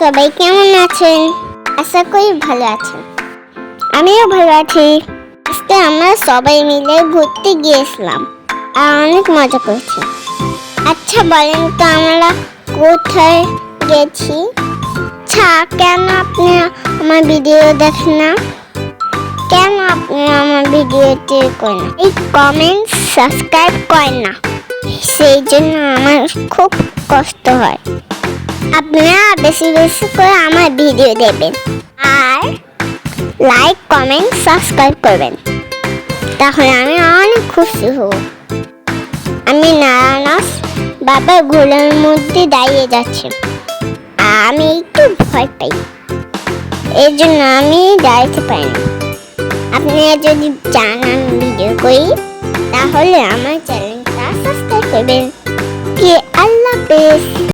সবাই কেমন আছেন? আশা করি ভালো আছেন। আমিও ভালো আছি। আজকে আমরা সবাই মিলে ঘুরতে গিয়েছিলাম আর অনেক মজা করেছি। আচ্ছা বলেন তো আমরা কোথায় গেছি? আচ্ছা কেন আপনি আমার ভিডিও দেখেন না? কেন আপনি আমার ভিডিওটি করেন না? এই কমেন্ট সাবস্ক্রাইব করেন না, সেই জন্য আমার খুব কষ্ট হয়। আপনারা বেশি বেশি করে আমার ভিডিও দেবেন আর লাইক কমেন্ট সাবস্ক্রাইব করবেন, তাহলে আমি অনেক খুশি হব। আমি নারায়ণাস বাবার ঘোড়ার মধ্যে দাঁড়িয়ে যাচ্ছি আর আমি একটু ভয় পাই, এই জন্য আমি দাঁড়াতে পারি না। আপনারা যদি চান আমি ভিডিও করি তাহলে আমার চ্যানেলটা সাবস্ক্রাইব করবেন। আল্লাহ।